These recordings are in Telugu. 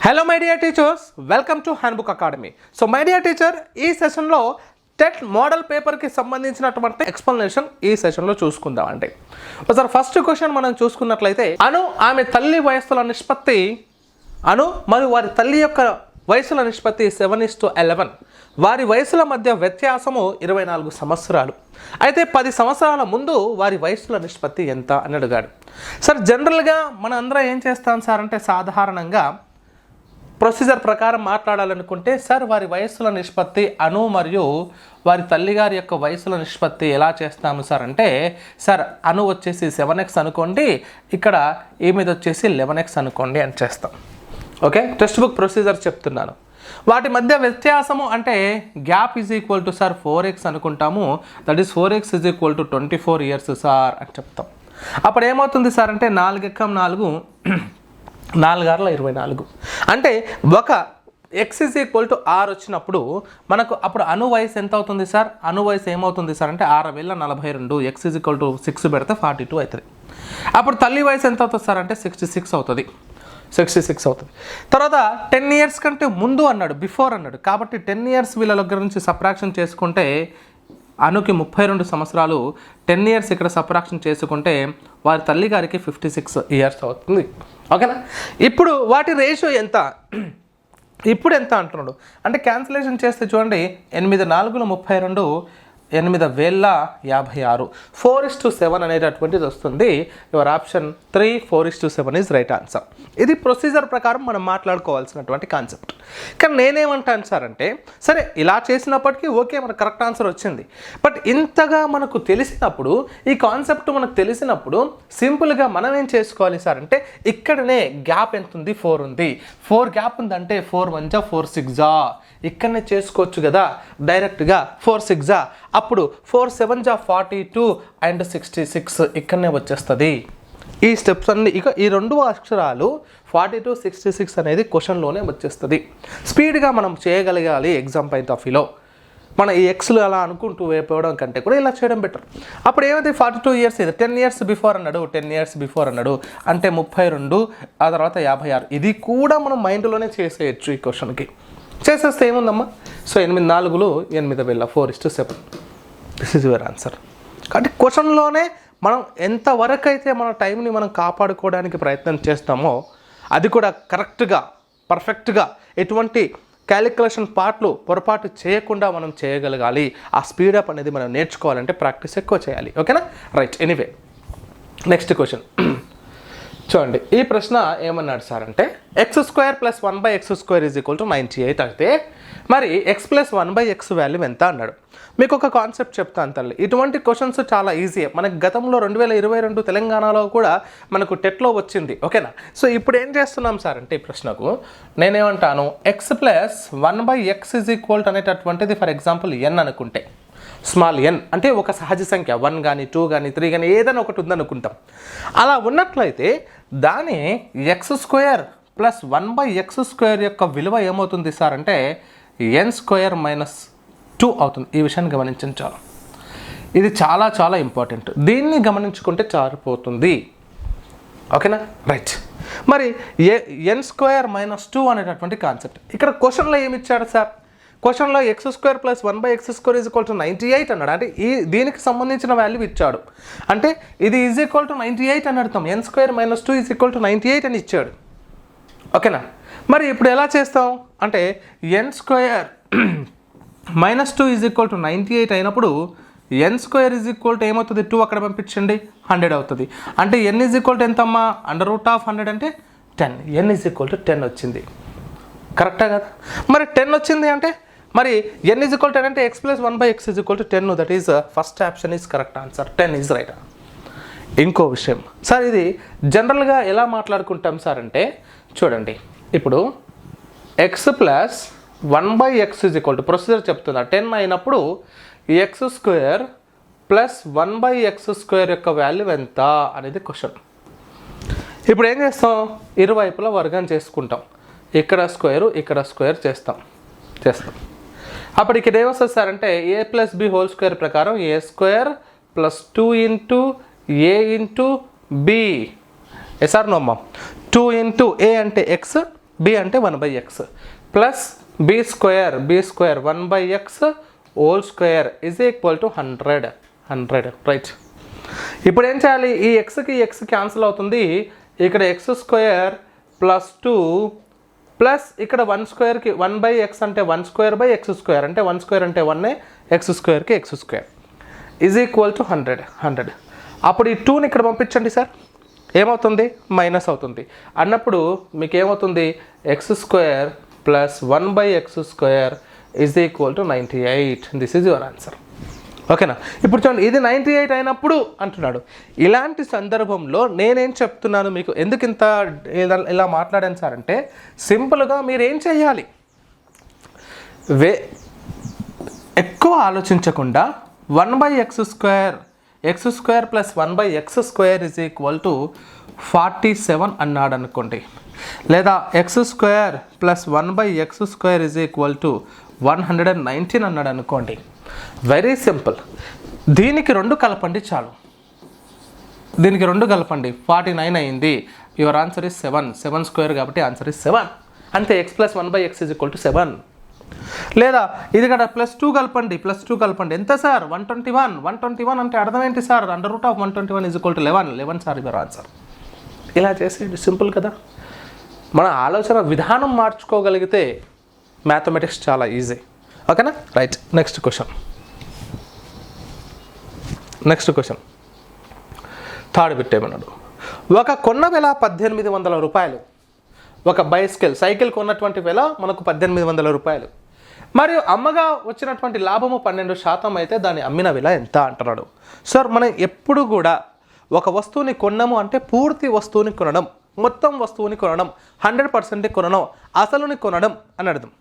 Hello my dear teachers, welcome to handbook academy. So my dear teacher, ఈ సెషన్లో టెట్ మోడల్ పేపర్కి సంబంధించినటువంటి ఎక్స్ప్లెనేషన్ ఈ సెషన్లో చూసుకుందామండి. ఒకసారి ఫస్ట్ క్వశ్చన్ మనం చూసుకున్నట్లయితే, ఆమె తల్లి వయస్సుల నిష్పత్తి మరియు వారి తల్లి యొక్క వయసుల నిష్పత్తి 7:11. వారి వయసుల మధ్య వ్యత్యాసము 24 సంవత్సరాలు. అయితే 10 సంవత్సరాల ముందు వారి వయసుల నిష్పత్తి ఎంత అని అడిగాడు. సార్, జనరల్గా మన అందరం ఏం చేస్తాం సార్ అంటే, సాధారణంగా ప్రొసీజర్ ప్రకారం మాట్లాడాలనుకుంటే, సార్ వారి వయస్సుల నిష్పత్తి మరియు వారి తల్లిగారి యొక్క వయసుల నిష్పత్తి ఎలా చేస్తాము సార్ అంటే, సార్ వచ్చేసి 7x అనుకోండి, ఇక్కడ ఈ మీద వచ్చేసి 11x అనుకోండి అని చేస్తాం. ఓకే, టెక్స్ట్ బుక్ ప్రొసీజర్ చెప్తున్నాను. వాటి మధ్య వ్యత్యాసము అంటే gap is equal to sir 4x అనుకుంటాము. That is 4x is equal to 24 years sir అని చెప్తాం. అప్పుడు ఏమవుతుంది సార్ అంటే 4 × 4 4 × 24. అంటే ఒక x is equal to r వచ్చినప్పుడు మనకు అప్పుడు వయసు ఎంత అవుతుంది సార్? వయసు ఏమవుతుంది సార్ అంటే 6,42. x ఈజ్ ఈక్వల్ టు 6 పెడితే 42 అవుతుంది. అప్పుడు తల్లి వయసు ఎంత అవుతుంది సార్ అంటే 66 అవుతుంది. 66 అవుతుంది. తర్వాత 10 years కంటే ముందు అన్నాడు, బిఫోర్ అన్నాడు. కాబట్టి 10 years వీళ్ళ దగ్గర నుంచి సబ్ట్రాక్షన్ చేసుకుంటే అనుకి 32 సంవత్సరాలు. 10 years ఇక్కడ సబ్ట్రాక్షన్ చేసుకుంటే వారి తల్లి గారికి 56 years అవుతుంది. ఓకేనా? ఇప్పుడు వాటి రేషియో ఎంత, ఇప్పుడు ఎంత అంటున్నాడు అంటే, క్యాన్సిలేషన్ చేస్తే చూడండి, 8 × 4 = 32, 8,056. 4:7 అనేటటువంటిది వస్తుంది. Your option 3, 4:7 is right answer. ఇది ప్రొసీజర్ ప్రకారం మనం మాట్లాడుకోవాల్సినటువంటి కాన్సెప్ట్. కానీ నేనేమంటాను సార్ అంటే, సరే ఇలా చేసినప్పటికీ ఓకే, మనకు కరెక్ట్ ఆన్సర్ వచ్చింది. బట్ ఇంతగా మనకు తెలిసినప్పుడు, ఈ కాన్సెప్ట్ మనకు తెలిసినప్పుడు సింపుల్గా మనం ఏం చేసుకోవాలి సార్ అంటే, ఇక్కడనే గ్యాప్ ఎంత ఉంది? 4 ఉంది. 4 గ్యాప్ ఉందంటే 4 × 1 = 4 × 6 ఇక్కడనే చేసుకోవచ్చు కదా డైరెక్ట్గా. 4 × 6 అప్పుడు 4 × 7 = 42 అండ్ 66 ఇక్కడనే వచ్చేస్తుంది. ఈ స్టెప్స్ అన్ని ఇక ఈ 2 అక్షరాలు 42, 66 అనేది క్వశ్చన్లోనే వచ్చేస్తుంది. స్పీడ్గా మనం చేయగలగాలి ఎగ్జామ్ పాయింట్ ఆఫ్ వ్యూలో. మన ఈ ఎక్స్లు అలా అనుకుంటూ వేపవడం కంటే కూడా ఇలా చేయడం బెటర్. అప్పుడు ఏమైతే 42 years ఇది 10 years బిఫోర్ అన్నాడు. 10 years బిఫోర్ అన్నాడు అంటే 32, ఆ తర్వాత 56. ఇది కూడా మనం మైండ్లోనే చేసేయచ్చు. ఈ క్వశ్చన్కి చేసేస్తే ఏముందమ్మా? So 8 × 4 = 8,000, 4:7. This is your answer. కాబట్టి క్వశ్చన్లోనే మనం ఎంతవరకు అయితే మన టైంని మనం కాపాడుకోవడానికి ప్రయత్నం చేస్తామో, అది కూడా కరెక్ట్గా పర్ఫెక్ట్గా ఎటువంటి క్యాలిక్యులేషన్ పొరపాటు చేయకుండా మనం చేయగలగాలి. ఆ స్పీడప్ అనేది మనం నేర్చుకోవాలంటే ప్రాక్టీస్ ఎక్కువ చేయాలి. ఓకేనా? రైట్. ఎనీవే, నెక్స్ట్ క్వశ్చన్ చూడండి. ఈ ప్రశ్న ఏమన్నాడు సార్ అంటే, x² + 1/x² = 98 అయితే మరి x + 1/x వాల్యూ ఎంత అన్నాడు. మీకు ఒక కాన్సెప్ట్ చెప్తాను తల్లి. ఇటువంటి క్వశ్చన్స్ చాలా ఈజీ. మనకి గతంలో 2022 తెలంగాణలో కూడా మనకు టెట్లో వచ్చింది. ఓకేనా? సో ఇప్పుడు ఏం చేస్తున్నాం సార్ అంటే, ఈ ప్రశ్నకు నేనేమంటాను, x + 1/x = అనేటటువంటిది ఫర్ ఎగ్జాంపుల్ n అనుకుంటే, స్మాల్ n అంటే ఒక సహజ సంఖ్య 1 కానీ 2 కానీ 3 కానీ ఏదైనా ఒకటి ఉందనుకుంటాం. అలా ఉన్నట్లయితే దాని x² + 1/x² యొక్క విలువ ఏమవుతుంది సార్ అంటే n² - 2 అవుతుంది. ఈ విషయాన్ని గమనించాలి. ఇది చాలా చాలా ఇంపార్టెంట్. దీన్ని గమనించుకుంటే చారిపోతుంది. ఓకేనా? రైట్. మరి n² - 2 అనేటటువంటి కాన్సెప్ట్ ఇక్కడ క్వశ్చన్లో ఏమి ఇచ్చాడు సార్? క్వశ్చన్లో x² + 1/x² = 98 అన్నాడు. అంటే దీనికి సంబంధించిన వాల్యూ ఇచ్చాడు. అంటే ఇది ఈజ్ ఈక్వల్ టు 98 అని అర్థం. n² - 2 = 98 అని ఇచ్చాడు. ఓకేనా? మరి ఇప్పుడు ఎలా చేస్తాం అంటే, n² - 2 = 98 అయినప్పుడు n² ఏమవుతుంది? 2 అక్కడ పంపించండి, 100 అవుతుంది. అంటే n = ఎంతమ్మా? √100 అంటే 10. n = 10 వచ్చింది. కరెక్టా కదా? మరి 10 వచ్చింది అంటే, మరి n = 10 అంటే x + 1/x = 10. That is first option is correct answer. 10 is right. ఇంకో విషయం సార్, ఇది జనరల్గా ఎలా మాట్లాడుకుంటాం సార్ అంటే, చూడండి, ఇప్పుడు x + 1/x ప్రొసీజర్ చెప్తున్నా. 10 అయినప్పుడు x² + 1/x² యొక్క వాల్యూ ఎంత అనేది క్వశ్చన్. ఇప్పుడు ఏం చేస్తాం? ఇరువైపులా వర్గం చేసుకుంటాం. ఇక్కడ స్క్వేర్, ఇక్కడ స్క్వేర్ చేస్తాం. అప్పుడు ఇక్కడ ఏమొస్తుంది సార్ అంటే, a + b² ప్రకారం a² + 2 × a × b. Yes or no అమ్మా? 2 × a అంటే x, బి అంటే 1/x plus B square 1/x whole square is equal to 100 right. ఇప్పుడు ఏం చేయాలి, ఈ ఎక్స్కి ఎక్స్ క్యాన్సిల్ అవుతుంది, ఇక్కడ ఎక్స్ స్క్వేర్ ప్లస్ 2 ప్లస్ ఇక్కడ 1 స్క్వేర్కి 1/x అంటే 1 స్క్వేర్/x స్క్వేర్ అంటే 1 స్క్వేర్ అంటే 1 ఎక్స్ స్క్వేర్కి x square is equal to 100. అప్పుడు ఈ 2ని ఇక్కడ పంపించండి సార్, ఏమవుతుంది మైనస్ అవుతుంది అన్నప్పుడు మీకు ఏమవుతుంది X square plus 1/x square is equal to 98. This is your answer. ఓకేనా. ఇప్పుడు చూడండి ఇది 98 అయినప్పుడు అంటున్నాడు. ఇలాంటి సందర్భంలో నేనేం చెప్తున్నాను మీకు, ఎందుకు ఇంత ఇలా మాట్లాడాను సార్ అంటే సింపుల్గా మీరు ఏం చేయాలి, ఎక్కువ ఆలోచించకుండా 1/x square X square plus 1/x square is equal to 47 అన్నాడు అనుకోండి, లేదా X square plus 1/x square is equal to 119 అన్నాడు అనుకోండి. వెరీ సింపుల్, దీనికి 2 కలపండి చాలు, దీనికి 2 కలపండి 49 అయింది. యువర్ ఆన్సర్ ఇస్ 7 స్క్వేర్ కాబట్టి ఆన్సర్ ఇస్ 7 అంతే. x plus 1/x is equal to 7. లేదా ఇది కూడా +2 కలపండి ఎంత సార్ 121 అంటే అర్థం ఏంటి sir, √121 is equal to 11 sir your answer. ఇలా చేసేది సింపుల్ కదా. మన ఆలోచన విధానం మార్చుకోగలిగితే మ్యాథమెటిక్స్ చాలా ఈజీ. ఓకేనా right. Next question third bit ఏమన్నాడు, ఒక కొన్న వెల 1800 రూపాయలు, ఒక సైకిల్ కొన్నటువంటి వెల మనకు 1800 రూపాయలు, మరియు అమ్మగా వచ్చినటువంటి లాభము 12% అయితే దాన్ని అమ్మిన వెల ఎంత అంటున్నాడు. సార్ మనం ఎప్పుడు కూడా ఒక వస్తువుని కొన్నాము అంటే పూర్తి వస్తువుని కొనడం, మొత్తం వస్తువుని కొనడం, 100% కొనడం, అసలుని కొనడం అని అర్థం.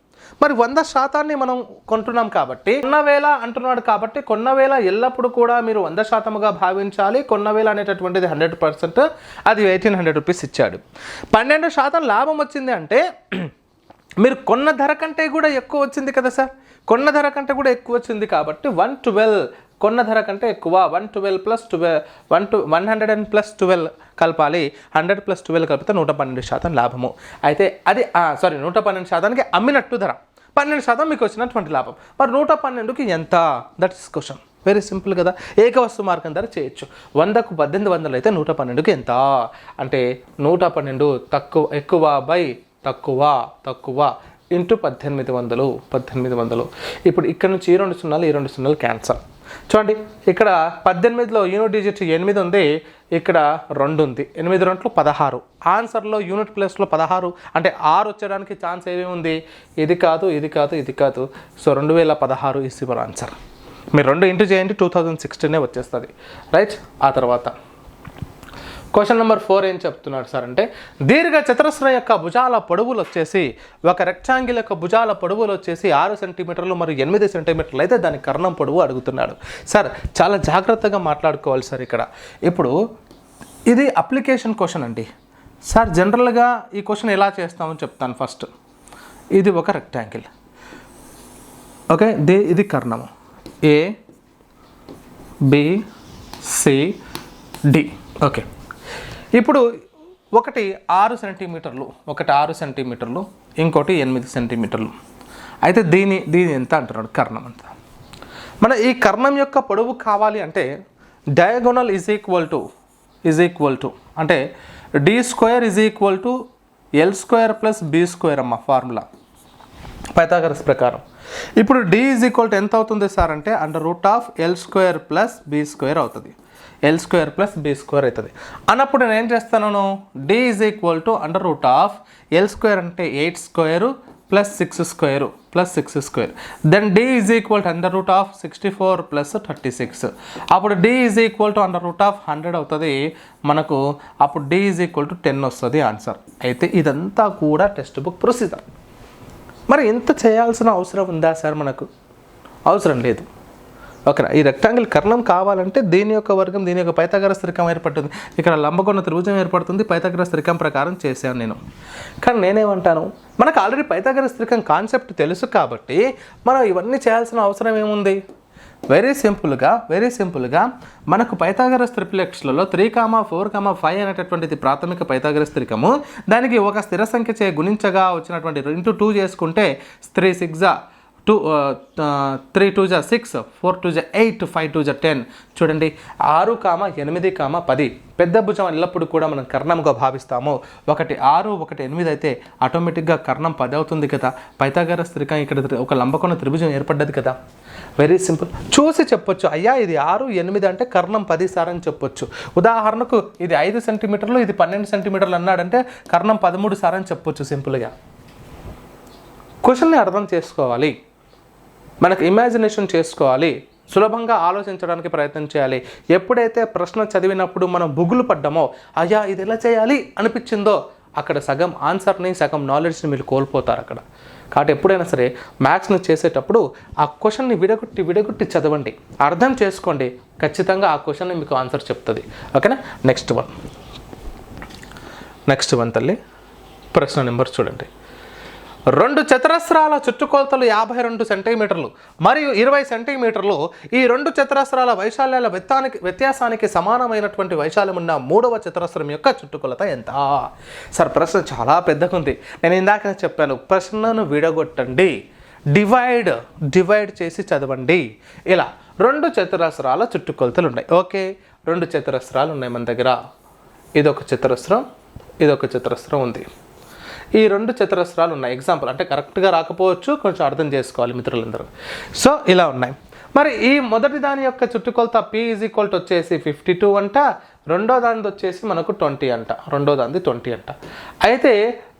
మరి 100% మనం కొంటున్నాం కాబట్టి కొన్నవేళ అంటున్నాడు కాబట్టి కొన్నవేళ ఎల్లప్పుడూ కూడా మీరు 100%గా భావించాలి. కొన్నవేళ అనేటటువంటిది 100%, అది 1800 రూపీస్ ఇచ్చాడు. 12% లాభం వచ్చింది అంటే మీరు కొన్న ధర కంటే కూడా ఎక్కువ వచ్చింది కదా సార్, కొన్న ధర కంటే కూడా ఎక్కువ వచ్చింది కాబట్టి 112 కొన్న ధర కంటే ఎక్కువ 112 ప్లస్ 100 ప్లస్ 12 కలపాలి. 100 ప్లస్ 12 కలిపితే 112% లాభము. అయితే అది 112%కి అమ్మినట్టు ధర, 12% మీకు వచ్చినటువంటి లాభం. మరి 112కి ఎంత, that is question. Very simple కదా. ఏకవస్తు మార్గం ధర చేయొచ్చు. 100కు 1800 అయితే 112కి ఎంత అంటే 112 ఎక్కువ బై తక్కువ ఇంటూ 1800. ఇప్పుడు ఇక్కడ నుంచి ఈ 2 సున్నాలు క్యాన్సల్. చూడండి ఇక్కడ 18లో యూనిట్ డిజిట్ 8 ఉంది, ఇక్కడ 2 ఉంది, 8 2 16. ఆన్సర్లో యూనిట్ ప్లేస్లో 16 అంటే 6 వచ్చేయడానికి ఛాన్స్ ఏమేమి ఉంది, ఇది కాదు. So 2016 is your answer. మీరు 2 ఇంటూ చేయండి 2016 వచ్చేస్తుంది రైట్. ఆ తర్వాత క్వశ్చన్ నెంబర్ 4 ఏం చెప్తున్నాడు సార్ అంటే దీర్ఘ చతురస్రం యొక్క భుజాల పొడవులు వచ్చేసి, ఒక రెక్టాంగిల్ యొక్క భుజాల పొడవులు వచ్చేసి 6 సెంటీమీటర్లు మరియు 8 సెంటీమీటర్లు అయితే దాని కర్ణం పొడవు అడుగుతున్నాడు. సార్ చాలా జాగ్రత్తగా మాట్లాడుకోవాలి సార్ ఇక్కడ. ఇప్పుడు ఇది అప్లికేషన్ క్వశ్చన్ అండి సార్. జనరల్గా ఈ క్వశ్చన్ ఎలా చేస్తామని చెప్తాను. ఫస్ట్ ఇది ఒక రెక్టాంగిల్, ఓకే, ఇది కర్ణము ABCD, ఓకే. ఇప్పుడు ఒకటి 6 సెంటీమీటర్లు, ఇంకోటి 8 సెంటీమీటర్లు. అయితే దీని ఎంత అంటున్నాడు, కర్ణం అంత. మన ఈ కర్ణం యొక్క పొడవు కావాలి అంటే డయాగోనల్ ఈజ్ ఈక్వల్ టు అంటే D² L² ప్లస్ B² అమ్మ ఫార్ములా పైథాగరస్ ప్రకారం. ఇప్పుడు D ఎంత అవుతుంది సార్ అంటే √L² ప్లస్ B² అవుతుంది. L² ప్లస్ B² అవుతుంది అన్నప్పుడు నేను ఏం చేస్తాను, D √L² అంటే 8² ప్లస్ 6² దెన్ D √64 ప్లస్ 36. అప్పుడు D √100 అవుతుంది మనకు. అప్పుడు D 10 వస్తుంది ఆన్సర్. అయితే ఇదంతా కూడా టెక్స్ట్ బుక్ ప్రొసీజర్. మరి ఇంత చేయాల్సిన అవసరం ఉందా సార్ మనకు? అవసరం లేదు. ఓకేనా. ఈ రెక్టాంగిల్ కర్ణం కావాలంటే దీని యొక్క వర్గం దీని యొక్క పైథాగరస్ త్రికం ఏర్పడుతుంది. ఇక్కడ లంబకోణ త్రిభుజం ఏర్పడుతుంది. పైథాగరస్ త్రికం ప్రకారం చేశాను నేను. కానీ నేనేమంటాను, మనకు ఆల్రెడీ పైథాగరస్ త్రికం కాన్సెప్ట్ తెలుసు కాబట్టి మనం ఇవన్నీ చేయాల్సిన అవసరం ఏముంది. వెరీ సింపుల్గా మనకు పైథాగరస్ త్రిప్లెక్స్లలో 3, 4, 5 అనేటటువంటిది ప్రాథమిక పైథాగరస్ త్రికము. దానికి ఒక స్థిర సంఖ్య చే గుణించగా వచ్చినటువంటి ఇంటూ 2 చేసుకుంటే 3 6 2 3 2 6 4 2 8 5 2 10. చూడండి 6, 8, 10. పెద్ద భుజం ఎల్లప్పుడు కూడా మనం కర్ణంగా భావిస్తాము. ఒకటి 6, ఒకటి 8 అయితే ఆటోమేటిక్గా కర్ణం 10 అవుతుంది కదా. పైథాగరస్ త్రికం ఇక్కడ ఒక లంబకోణ త్రిభుజం ఏర్పడ్డది కదా. Very simple. చూసి చెప్పొచ్చు, అయ్యా ఇది 6, 8 అంటే కర్ణం 10 సార్ అని చెప్పొచ్చు. ఉదాహరణకు ఇది 5 సెంటీమీటర్లు, ఇది 12 సెంటీమీటర్లు అన్నాడంటే కర్ణం 13 సార్ అని చెప్పొచ్చు. సింపుల్గా క్వశ్చన్ని అర్థం చేసుకోవాలి, మనకు ఇమాజినేషన్ చేసుకోవాలి, సులభంగా ఆలోచించడానికి ప్రయత్నం చేయాలి. ఎప్పుడైతే ప్రశ్న చదివినప్పుడు మనం బుగులు పడ్డామో, అయ్యా ఇది ఎలా చేయాలి అనిపించిందో, అక్కడ సగం ఆన్సర్ని సగం నాలెడ్జ్ని మీరు కోల్పోతారు అక్కడ. కాబట్టి ఎప్పుడైనా సరే మ్యాథ్స్ని చేసేటప్పుడు ఆ క్వశ్చన్ని విడగొట్టి చదవండి, అర్థం చేసుకోండి. ఖచ్చితంగా ఆ క్వశ్చన్ని మీకు ఆన్సర్ చెప్తుంది. ఓకేనా. నెక్స్ట్ వన్ తల్లి, ప్రశ్న నెంబర్ చూడండి. 2 చతురస్రాల చుట్టుకొలతలు 52 సెంటీమీటర్లు మరియు 20 సెంటీమీటర్లు. ఈ 2 చతురస్రాల వైశాల్యాల వ్యత్యాసానికి సమానమైనటువంటి వైశాల్యం ఉన్న 3వ చతురస్రం యొక్క చుట్టుకొలత ఎంత? సార్ ప్రశ్న చాలా పెద్దగా ఉంది. నేను ఇందాక చెప్పాను, ప్రశ్నను విడగొట్టండి, డివైడ్ చేసి చదవండి. ఇలా 2 చతురస్రాల చుట్టుకొలతలు ఉన్నాయి. ఓకే, 2 చతురస్రాలు ఉన్నాయి మన దగ్గర. ఇదొక చతురస్రం ఉంది. ఈ 2 చతురస్రాలు ఉన్నాయి. ఎగ్జాంపుల్ అంటే కరెక్ట్గా రాకపోవచ్చు, కొంచెం అర్థం చేసుకోవాలి మిత్రులందరూ. సో ఇలా ఉన్నాయి. మరి ఈ మొదటి దాని యొక్క చుట్టుకొలత P = వచ్చేసి 52 అంట, రెండో దానిది వచ్చేసి మనకు 20 అంట, అయితే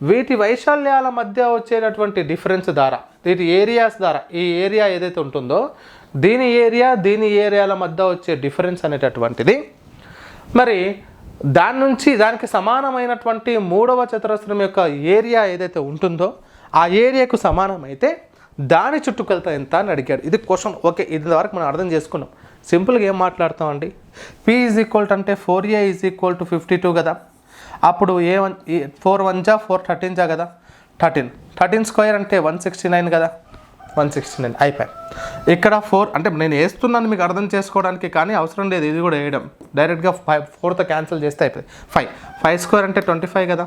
వీటి వైశాల్యాల మధ్య వచ్చేటటువంటి డిఫరెన్స్ ద్వారా, వీటి ఏరియాస్ ద్వారా, ఈ ఏరియా ఏదైతే ఉంటుందో దీని ఏరియాల మధ్య వచ్చే డిఫరెన్స్ అనేటటువంటిది, మరి దానికి సమానమైనటువంటి 3వ చతురస్రం యొక్క ఏరియా ఏదైతే ఉంటుందో ఆ ఏరియాకు సమానమైతే దాని చుట్టుకొలత ఎంత అని అడిగాడు. ఇది క్వశ్చన్. ఓకే, ఇది వరకు మనం అర్థం చేసుకున్నాం. సింపుల్గా ఏం మాట్లాడతామండి, P = అంటే 4A = 52 కదా. అప్పుడు 4 1 4 13 కదా, 13 స్క్వేర్ అంటే 169 కదా, 169 అయిపోయాయి. ఇక్కడ 4 అంటే నేను వేస్తున్నాను మీకు అర్థం చేసుకోవడానికి, కానీ అవసరం లేదు ఇది కూడా వేయడం. డైరెక్ట్గా 4తో క్యాన్సిల్ చేస్తే అయిపోయింది. 5 స్క్వేర్ అంటే 25 కదా,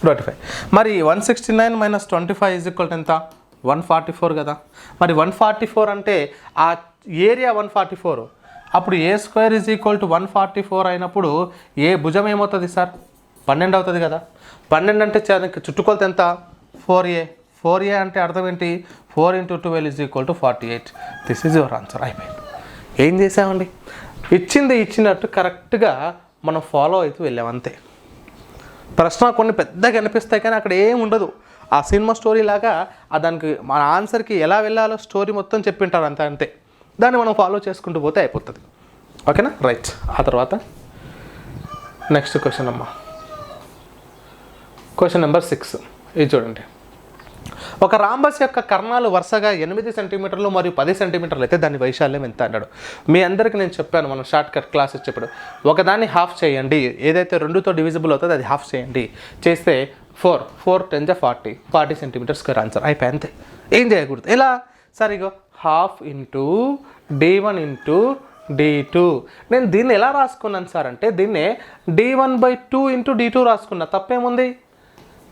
25. మరి 169 - 25 ఎంత? 144 కదా. మరి 144 అంటే ఆ ఏరియా 144. అప్పుడు A² = 144 అయినప్పుడు ఏ భుజం ఏమవుతుంది సార్? 12 అవుతుంది కదా. 12 అంటే చుట్టుకొలత ఎంత? 4A అంటే అర్థం ఏంటి? 4 × 12 = 48. This is your answer. అయిపోయింది. ఏం చేసామండి, ఇచ్చినట్టు కరెక్ట్గా మనం ఫాలో అవుతూ వెళ్ళాం అంతే. ప్రశ్న కొన్ని పెద్దగా అనిపిస్తాయి కానీ అక్కడ ఏం ఉండదు. ఆ సినిమా స్టోరీ లాగా దానికి మన ఆన్సర్కి ఎలా వెళ్ళాలో స్టోరీ మొత్తం చెప్పింటారు అంతే. దాన్ని మనం ఫాలో చేసుకుంటూ పోతే అయిపోతుంది. ఓకేనా, రైట్. ఆ తర్వాత నెక్స్ట్ క్వశ్చన్ అమ్మా, క్వశ్చన్ నెంబర్ 6. ఇది చూడండి. ఒక రాంబస్ యొక్క కర్ణాలు వరుసగా 8 సెంటీమీటర్లు మరియు 10 సెంటీమీటర్లు అయితే దాని వైశాల్యం ఎంత అన్నాడు. మీ అందరికీ నేను చెప్పాను, మనం షార్ట్ కట్ క్లాస్ వచ్చేప్పుడు ఒకదాన్ని హాఫ్ చేయండి, ఏదైతే 2తో డివిజిబుల్ అవుతుందో అది హాఫ్ చేయండి. చేస్తే 4 10 40 సెంటీమీటర్ స్క్వేర్ ఆన్సర్. అయిపోయి అంతే, ఏం చేయకూడదు. ఎలా సరిగో ½ × d1 × d2. నేను దీన్ని ఎలా రాసుకున్నాను సార్ అంటే దీన్నే d1/2 × d2 రాసుకున్నా.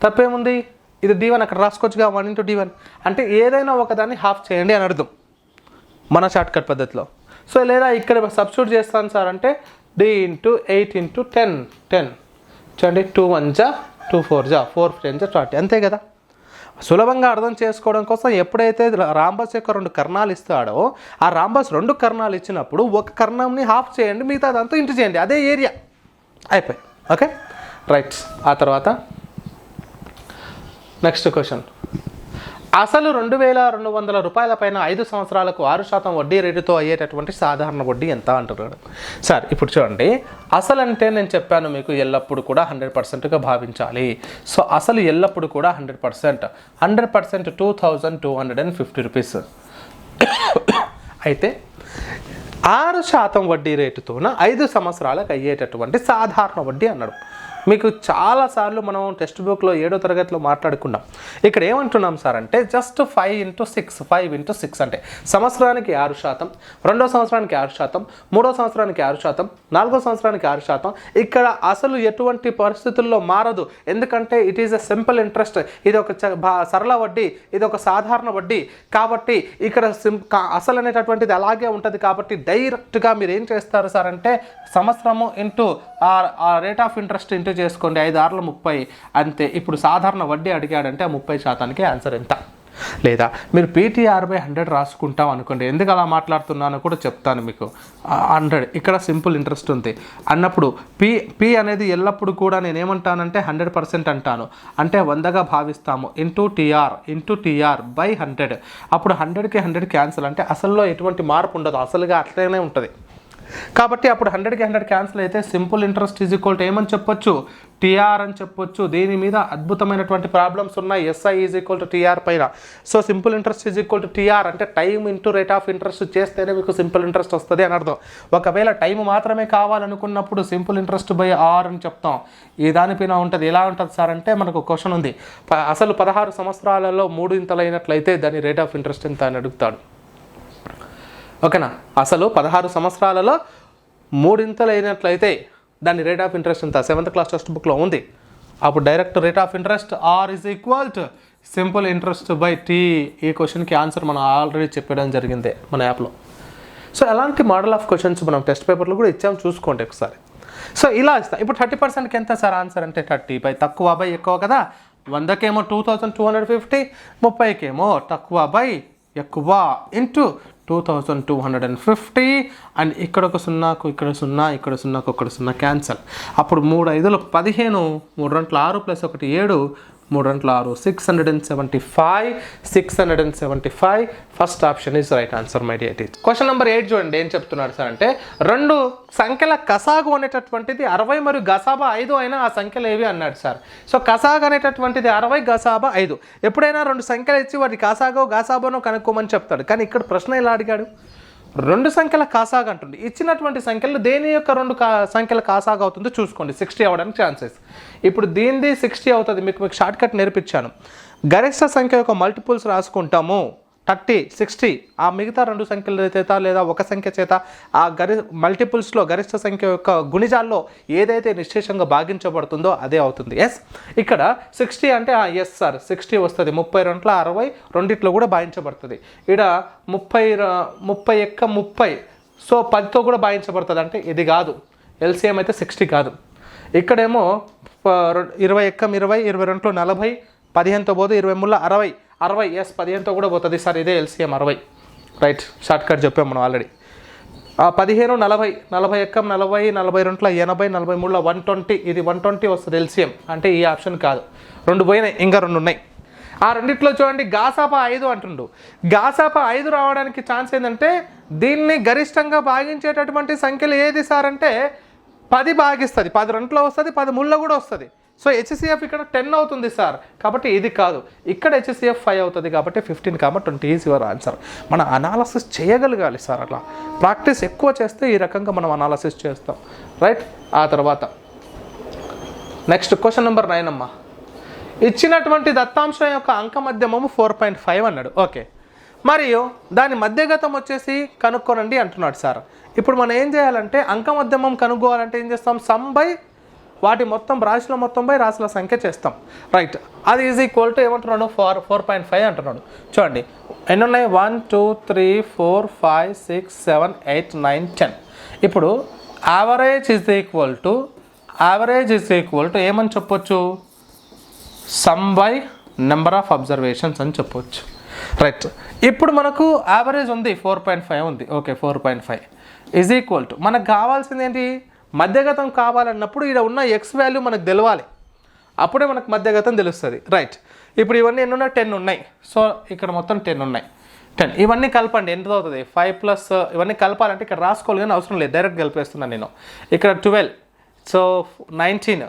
తప్పేముంది? ఇది d1 అక్కడ రాసుకోవచ్చుగా, 1 × d1 అంటే ఏదైనా ఒకదాన్ని హాఫ్ చేయండి అని అర్థం మన షార్ట్ కట్ పద్ధతిలో. సో లేదా ఇక్కడ సబ్స్టిట్యూట్ చేస్తాను సార్ అంటే d × 8 × 10 చూడండి, 2 1 2 4 4 10 40 అంతే కదా. సులభంగా అర్థం చేసుకోవడం కోసం ఎప్పుడైతే రాంబస్ యొక్క 2 కర్ణాలు ఇస్తాడో ఆ రాంబస్ 2 కర్ణాలు ఇచ్చినప్పుడు ఒక కర్ణంని హాఫ్ చేయండి, మిగతా అదంతా ఇంటూ చేయండి, అదే ఏరియా. అయిపోయి. Okay, right. ఆ తర్వాత నెక్స్ట్ క్వశ్చన్. అసలు 2200 రూపాయల పైన 5 సంవత్సరాలకు 6% వడ్డీ రేటుతో అయ్యేటటువంటి సాధారణ వడ్డీ ఎంత అంటున్నాడు. సార్ ఇప్పుడు చూడండి, అసలు అంటే నేను చెప్పాను మీకు ఎల్లప్పుడు కూడా 100%గా భావించాలి. సో అసలు ఎల్లప్పుడు కూడా 100%. 100% 2250 రూపీస్. అయితే 6% వడ్డీ రేటుతోన 5 సంవత్సరాలకు అయ్యేటటువంటి సాధారణ వడ్డీ అన్నాడు. మీకు చాలాసార్లు మనం టెక్స్ట్ బుక్లో 7వ తరగతిలో మాట్లాడుకున్నాం. ఇక్కడ ఏమంటున్నాం సార్ అంటే జస్ట్ 5 into 6 అంటే సంవత్సరానికి 6%, రెండో సంవత్సరానికి 6%, మూడో సంవత్సరానికి 6%, నాలుగో సంవత్సరానికి 6%. ఇక్కడ అసలు ఎటువంటి పరిస్థితుల్లో మారదు, ఎందుకంటే it is a simple interest. ఇది ఒక సరళ వడ్డీ, ఇది ఒక సాధారణ వడ్డీ. కాబట్టి ఇక్కడ అసలు అనేటటువంటిది అలాగే ఉంటుంది. కాబట్టి డైరెక్ట్గా మీరు ఏం చేస్తారు సార్ అంటే సంవత్సరము ఇంటూ ఆ రేట్ ఆఫ్ ఇంట్రెస్ట్ ఇంటూ చేసుకోండి, 5 6 30 అంతే. ఇప్పుడు సాధారణ వడ్డీ అడిగాడంటే ఆ 30% ఆన్సర్ ఎంత. లేదా మీరు PTR/100 రాసుకుంటాం అనుకోండి. ఎందుకు అలా మాట్లాడుతున్నానో కూడా చెప్తాను మీకు. 100 ఇక్కడ సింపుల్ ఇంట్రెస్ట్ ఉంది అన్నప్పుడు పి అనేది ఎల్లప్పుడు కూడా నేనేమంటానంటే 100% అంటాను. అంటే 100గా భావిస్తాము. Into TR/100. అప్పుడు 100కి 100 క్యాన్సిల్, అంటే అసల్లో ఎటువంటి మార్పు ఉండదు, అసలుగా అట్లనే ఉంటుంది. కాబట్టి అప్పుడు 100కి 100 క్యాన్సిల్ అయితే simple interest is equal to ఏమని చెప్పొచ్చు, TR అని చెప్పొచ్చు. దీని మీద అద్భుతమైనటువంటి ప్రాబ్లమ్స్ ఉన్నాయి. SI is equal to TR పైన. So simple interest is equal to TR అంటే time into rate of interest చేస్తేనే మీకు సింపుల్ ఇంట్రెస్ట్ వస్తుంది అని అర్థం. ఒకవేళ టైం మాత్రమే కావాలనుకున్నప్పుడు సింపుల్ ఇంట్రెస్ట్ బై R అని చెప్తాం. ఈ దానిపైన ఉంటుంది. ఎలా ఉంటుంది సార్ అంటే మనకు క్వశ్చన్ ఉంది, అసలు 16 సంవత్సరాలలో 3 ఇంతలైనట్లయితే దాని రేట్ ఆఫ్ ఇంట్రెస్ట్ ఎంత అని అడుగుతాడు. ఓకేనా, అసలు 16 సంవత్సరాలలో 3 ఇంతలైనట్లయితే దాని రేట్ ఆఫ్ ఇంట్రెస్ట్ ఎంత, 7th క్లాస్ టెక్స్ట్ బుక్లో ఉంది. అప్పుడు direct rate of interest R is equal to simple interest by T. ఈ క్వశ్చన్కి ఆన్సర్ మనం ఆల్రెడీ చెప్పడం జరిగిందే మన యాప్లో. సో అలాంటి మోడల్ ఆఫ్ క్వశ్చన్స్ మనం టెస్ట్ పేపర్లో కూడా ఇచ్చాము, చూసుకోండి ఒకసారి. సో ఇలా ఇస్తాం. ఇప్పుడు 30%కి ఎంత సార్ ఆన్సర్ అంటే 30 తక్కువ బై ఎక్కువ కదా. 100కేమో 2250, 30కేమో తక్కువ బై ఎక్కువ ఇంటూ 2250. అండ్ ఇక్కడ ఒక సున్నాకు ఇక్కడ సున్నా, ఇక్కడ సున్నాకు ఒకటి సున్నా క్యాన్సల్. అప్పుడు 3 5లు 15, 3 2 6 plus 1 7, 3 2 6, 675. First option is right answer my dear teacher. Question number 8 చూడండి ఏం చెప్తున్నాడు సార్ అంటే 2 సంఖ్యల కసాగు అనేటటువంటిది 60 మరియు గసాబా 5 అయినా ఆ సంఖ్యలు ఏవి అన్నాడు సార్. సో కసాగు అనేటటువంటిది 60, గసాబా 5. ఎప్పుడైనా 2 సంఖ్యలు ఇచ్చి వాటి కసాగో గసాబానో కనుక్కోమని చెప్తాడు. కానీ ఇక్కడ ప్రశ్న ఎలా అడిగాడు, 2 సంఖ్యల కాసాగు అంటుంది. ఇచ్చినటువంటి సంఖ్యలు దేని యొక్క 2 సంఖ్యల కాసాగు అవుతుందో చూసుకోండి. 60 అవ్వడానికి ఛాన్సెస్. ఇప్పుడు దీనిది 60 అవుతుంది. మీకు షార్ట్ కట్ నేర్పించాను. గరిష్ట సంఖ్య యొక్క మల్టిపుల్స్ రాసుకుంటాము. 30, 60. ఆ మిగతా 2 సంఖ్యల చేత లేదా ఒక సంఖ్య చేత ఆ మల్టిపుల్స్లో గరిష్ట సంఖ్య యొక్క గుణిజాల్లో ఏదైతే నిశ్శేషంగా భాగించబడుతుందో అదే అవుతుంది. ఎస్, ఇక్కడ 60 అంటే ఎస్ సార్ 60 వస్తుంది. 30 2 60 రెండిట్లో కూడా భాగించబడుతుంది. ఇక్కడ 30 సో 10తో కూడా భాగించబడుతుంది. అంటే ఇది కాదు, LCM అయితే 60 కాదు. ఇక్కడేమో 20 20, 22 40, 15తో పోతే 23 60. ఎస్ 15తో కూడా పోతుంది సార్, ఇదే LCM 60. రైట్, షార్ట్ కట్ చెప్పాము మనం ఆల్రెడీ. 15 40, 40 40, 42 80, 43 120. ఇది 120 వస్తుంది LCM. అంటే ఈ ఆప్షన్ కాదు. 2 పోయినాయి, ఇంకా 2 ఉన్నాయి. ఆ రెండిట్లో చూడండి గాసాపా 5 అంటుండు. గాసాపా 5 రావడానికి ఛాన్స్ ఏంటంటే దీన్ని గరిష్టంగా భాగించేటటువంటి సంఖ్యలు ఏది సార్ అంటే 10 భాగిస్తుంది. 10 2లో వస్తుంది, 10 3లో కూడా వస్తుంది. సో HCF ఇక్కడ 10 అవుతుంది సార్. కాబట్టి ఇది కాదు, ఇక్కడ HCF 5 అవుతుంది. కాబట్టి 15, 20 ఈజ్ యువర్ ఆన్సర్. మనం అనాలసిస్ చేయగలగాలి సార్. అట్లా ప్రాక్టీస్ ఎక్కువ చేస్తే ఈ రకంగా మనం అనాలసిస్ చేస్తాం. రైట్, ఆ తర్వాత నెక్స్ట్ క్వశ్చన్ నెంబర్ 9 అమ్మా. ఇచ్చినటువంటి దత్తాంశం యొక్క అంక మధ్యమము 4.5 అన్నాడు. ఓకే, మరియు దాని మధ్యగతం వచ్చేసి కనుక్కోనండి అంటున్నాడు సార్. ఇప్పుడు మనం ఏం చేయాలంటే అంక మధ్యమం కనుక్కోవాలంటే ఏం చేస్తాం, సమ్ బై వాటి మొత్తం రాశుల మొత్తం బై రాశుల సంఖ్య చేస్తాం. రైట్, అది ఈజ్ ఈక్వల్ టు ఏమంటున్నాడు 4.5 అంటున్నాడు. చూడండి ఎన్ని ఉన్నాయి, 1 2 3 4 5 6 7 8 9 10. ఇప్పుడు యావరేజ్ ఈజ్ ఈక్వల్ టు ఏమని చెప్పొచ్చు, sum by number of observations అని చెప్పొచ్చు. రైట్, ఇప్పుడు మనకు యావరేజ్ ఉంది 4.5 ఉంది. ఓకే, 4.5 ఈజ్ ఈక్వల్ టు మనకు కావాల్సింది ఏంటి, మధ్యగతం కావాలన్నప్పుడు ఇక్కడ ఉన్న X వాల్యూ మనకు తెలవాలి. అప్పుడే మనకు మధ్యగతం తెలుస్తుంది. రైట్, ఇప్పుడు ఇవన్నీ ఎన్ని ఉన్నాయి, 10 ఉన్నాయి. సో ఇక్కడ మొత్తం 10 ఉన్నాయి. 10 ఇవన్నీ కలపండి, ఎంత అవుతుంది 5 ప్లస్ ఇవన్నీ కలపాలంటే ఇక్కడ రాసుకోవాలి కానీ అవసరం లేదు, డైరెక్ట్ కలిపేస్తున్నాను నేను. ఇక్కడ 12, సో 19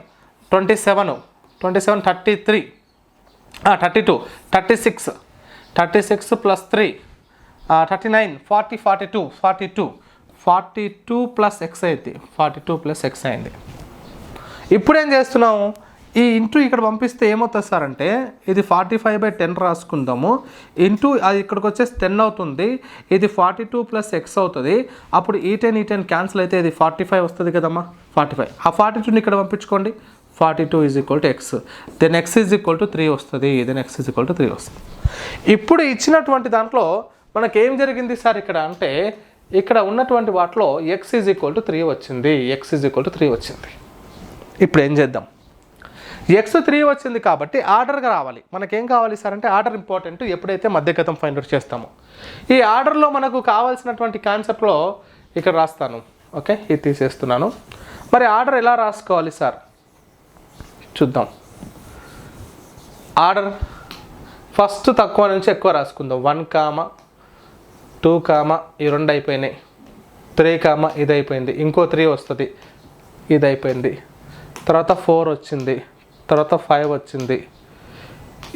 27 33 32 36 ప్లస్ 3 39 40 42 ప్లస్ X అయింది. 42 ప్లస్ X అయింది. ఇప్పుడు ఏం చేస్తున్నాము, ఈ ఇంటూ ఇక్కడ పంపిస్తే ఏమవుతుంది సార్ అంటే ఇది 45/10 రాసుకుందాము, ఇంటూ అది ఇక్కడికి వచ్చేసి 10 అవుతుంది, ఇది 42 + x అవుతుంది. అప్పుడు ఈ 10 క్యాన్సిల్ అయితే ఇది 45 వస్తుంది కదమ్మా, 45. ఆ 42ని ఇక్కడ పంపించుకోండి, 42 = x, దెన్ x = 3 వస్తుంది, దెన్ x = 3 వస్తుంది. ఇప్పుడు ఇచ్చినటువంటి దాంట్లో మనకేం జరిగింది సార్ ఇక్కడ అంటే ఇక్కడ ఉన్నటువంటి వాటిలో x = 3 వచ్చింది, x = 3 వచ్చింది. ఇప్పుడు ఏం చేద్దాం, x3 వచ్చింది కాబట్టి ఆర్డర్గా రావాలి. మనకేం కావాలి సార్ అంటే ఆర్డర్ ఇంపార్టెంట్ ఎప్పుడైతే మధ్యగతం ఫైండ్ అవుట్ చేస్తామో. ఈ ఆర్డర్లో మనకు కావాల్సినటువంటి కాన్సెప్ట్లో ఇక్కడ రాస్తాను, ఓకే, ఇది తీసేస్తున్నాను. మరి ఆర్డర్ ఎలా రాసుకోవాలి సార్ చూద్దాం. ఆర్డర్ ఫస్ట్ తక్కువ నుంచి ఎక్కువ రాసుకుందాం. 1, 2, ఈ 2 అయిపోయినాయి, 3, ఇది అయిపోయింది, ఇంకో 3 వస్తుంది, ఇది అయిపోయింది, తర్వాత 4 వచ్చింది, తర్వాత 5 వచ్చింది,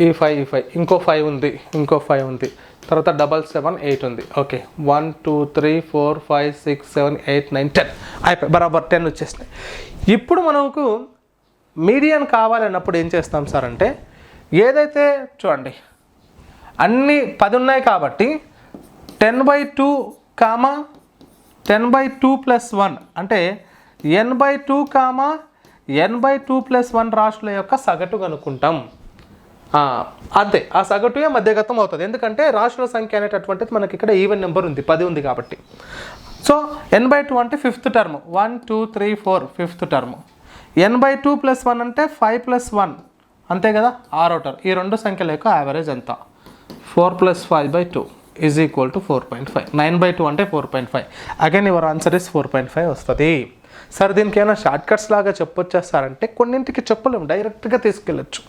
ఈ 5 ఇంకో 5 ఉంది, ఇంకో 5 ఉంది, తర్వాత 7, 7, 8 ఉంది. ఓకే, 1, 2, 3, 4, 5, 6, 7, 8, 9, 10 అయిపోయి బరాబర్ 10 వచ్చేసినాయి. ఇప్పుడు మనకు మీడియన్ కావాలన్నప్పుడు ఏం చేస్తాం సార్ అంటే ఏదైతే చూడండి అన్నీ 10 ఉన్నాయి కాబట్టి 10/2, 10/2 + 1 అంటే n/2, n/2 + 1 రాశుల యొక్క సగటు కనుక్కుంటాం. అంతే, ఆ సగటుయే మధ్యగతం అవుతుంది. ఎందుకంటే రాశుల సంఖ్య అనేటటువంటిది మనకి ఇక్కడ ఈవెన్ నెంబర్ ఉంది, 10 ఉంది కాబట్టి. సో n/2 అంటే 5th term, 1, 2, 3, 4 5th term. n/2 + 1 అంటే 5 + 1 అంతే కదా, 6వ టర్మ్. ఈ రెండు సంఖ్యల యొక్క యావరేజ్ ఎంత, 4 + 5/2 = 4.5. 9/2 అంటే 4.5. అగైన్ యువర్ ఆన్సర్ ఇస్ 4.5 వస్తుంది. సార్ దీనికి ఏమైనా షార్ట్ కట్స్ లాగా చెప్పొచ్చేస్తారంటే కొన్నింటికి చెప్పలేము, డైరెక్ట్గా తీసుకెళ్ళచ్చు.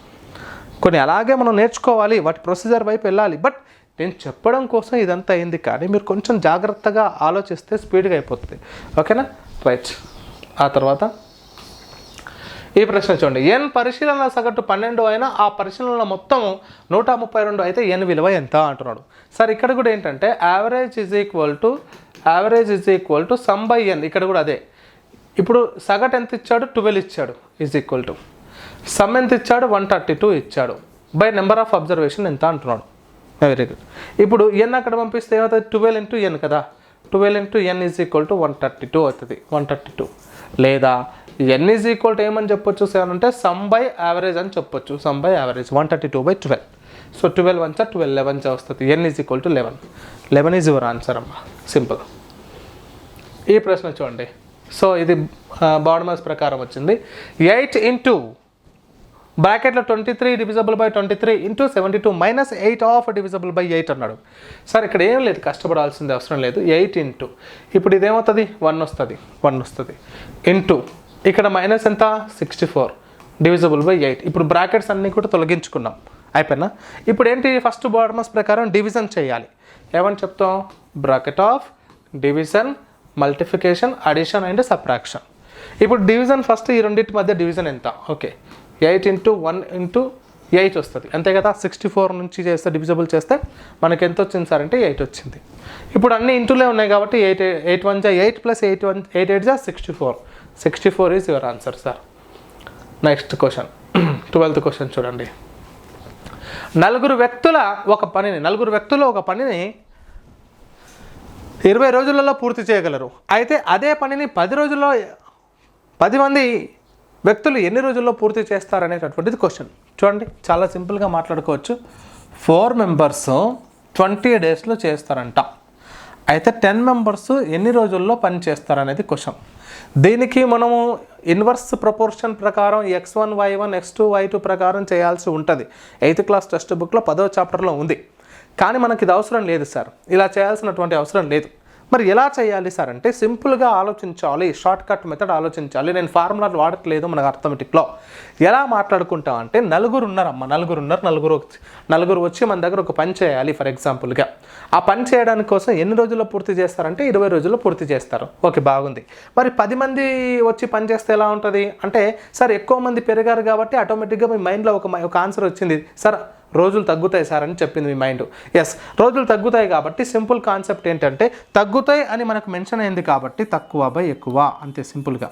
కొన్ని అలాగే మనం నేర్చుకోవాలి, వాటి ప్రొసీజర్ వైపు వెళ్ళాలి. బట్ నేను చెప్పడం కోసం ఇదంతా అయింది, కానీ మీరు కొంచెం జాగ్రత్తగా ఆలోచిస్తే స్పీడ్గా అయిపోతుంది. ఓకేనా, రైట్. ఆ తర్వాత ఈ ప్రశ్న చూడండి, n పరిశీలన సగటు 12 అయినా ఆ పరిశీలన మొత్తం 132 అయితే n విలువ ఎంత అంటున్నాడు. సార్ ఇక్కడ కూడా ఏంటంటే average is equal to sum by n, ఇక్కడ కూడా అదే. ఇప్పుడు సగటు ఎంత ఇచ్చాడు, 12 ఇచ్చాడు, ఈజ్ ఈక్వల్ టు సమ్ ఎంత ఇచ్చాడు, 132 ఇచ్చాడు, బై నెంబర్ ఆఫ్ అబ్జర్వేషన్ ఎంత అంటున్నాడు. Very good. ఇప్పుడు n అక్కడ పంపిస్తే ఏమవుతుంది, 12 × n కదా, 12 × n ఈజ్ ఈక్వల్ టు 132 అవుతుంది, 132. లేదా n ఈజ్ ఈక్వల్ టు ఏమని చెప్పొచ్చు సార్ అంటే సమ్ బై యావరేజ్ అని చెప్పొచ్చు, సమ్ బై యావరేజ్ 132/12. సో 12 1 12, 11 వస్తుంది, n is equal to 11. 11 is your answer అమ్మా, సింపుల్. ఈ ప్రశ్న చూడండి, సో ఇది బాడమస్ ప్రకారం వచ్చింది. 8 ఇంటూ బ్రాకెట్లో 23 /23 ఇంటూ 72 -8 ఆఫ్ /8 అన్నాడు. సార్ ఇక్కడ ఏం లేదు, కష్టపడాల్సింది అవసరం లేదు. 8 ఇంటూ ఇప్పుడు ఇదేమవుతుంది, 1 వస్తుంది ఇంటూ ఇక్కడ మైనస్ ఎంత, 64 /8. ఇప్పుడు బ్రాకెట్స్ అన్నీ కూడా తొలగించుకున్నాం, అయిపోయినా. ఇప్పుడు ఏంటి, ఫస్ట్ బాడమస్ ప్రకారం డివిజన్ చేయాలి. ఏమని చెప్తాం, bracket of division, multiplication, addition and subtraction. ఇప్పుడు డివిజన్ ఫస్ట్, ఈ రెండింటి మధ్య డివిజన్ ఎంత, ఓకే, 8 × 1 × 8 వస్తుంది అంతే కదా. 64 నుంచి చేస్తే డివిజబుల్ చేస్తే మనకి ఎంత వచ్చింది సార్ అంటే 8 వచ్చింది. ఇప్పుడు అన్ని ఇంటూలే ఉన్నాయి కాబట్టి 8 1 8 + 8 8 8 64. 64 is your answer sir. Next question, 12th question చూడండి. నలుగురు వ్యక్తులు ఒక పనిని 20 రోజులలో పూర్తి చేయగలరు. అయితే అదే పనిని 10 రోజుల్లో 10 మంది వ్యక్తులు ఎన్ని రోజుల్లో పూర్తి చేస్తారనేటటువంటిది క్వశ్చన్. చూడండి, చాలా సింపుల్గా మాట్లాడుకోవచ్చు. 4 మెంబర్స్ 20 డేస్లో చేస్తారంట. అయితే 10 మెంబర్స్ ఎన్ని రోజుల్లో పని చేస్తారనేది క్వశ్చన్. దీనికి మనము ఇన్వర్స్ ప్రపోర్షన్ ప్రకారం x1 y1 x2 y2 ప్రకారం చేయాల్సి ఉంటుంది. 8th క్లాస్ టెక్స్ట్ బుక్లో 10వ చాప్టర్లో ఉంది. కానీ మనకి ఇది అవసరం లేదు సార్, ఇలా చేయాల్సినటువంటి అవసరం లేదు. మరి ఎలా చేయాలి సార్ అంటే సింపుల్గా ఆలోచించాలి, షార్ట్ కట్ మెథడ్ ఆలోచించాలి. నేను ఫార్ములాలు వాడట్లేదు, మనకు అర్థమెటిక్లో ఎలా మాట్లాడుకుంటాం అంటే నలుగురు వచ్చి మన దగ్గర ఒక పని చేయాలి. ఫర్ ఎగ్జాంపుల్గా ఆ పని చేయడానికి కోసం ఎన్ని రోజుల్లో పూర్తి చేస్తారంటే 20 రోజుల్లో పూర్తి చేస్తారు. ఓకే, బాగుంది. మరి 10 మంది వచ్చి పని చేస్తే ఎలా ఉంటుంది అంటే సార్ ఎక్కువ మంది పెరిగారు కాబట్టి ఆటోమేటిక్గా మీ మైండ్లో ఒక ఆన్సర్ వచ్చింది, సార్ రోజులు తగ్గుతాయి సార్ అని చెప్పింది మీ మైండ్. ఎస్, రోజులు తగ్గుతాయి కాబట్టి సింపుల్ కాన్సెప్ట్ ఏంటంటే తగ్గుతాయి అని మనకు మెన్షన్ అయింది కాబట్టి తక్కువ బై ఎక్కువ, అంతే సింపుల్గా.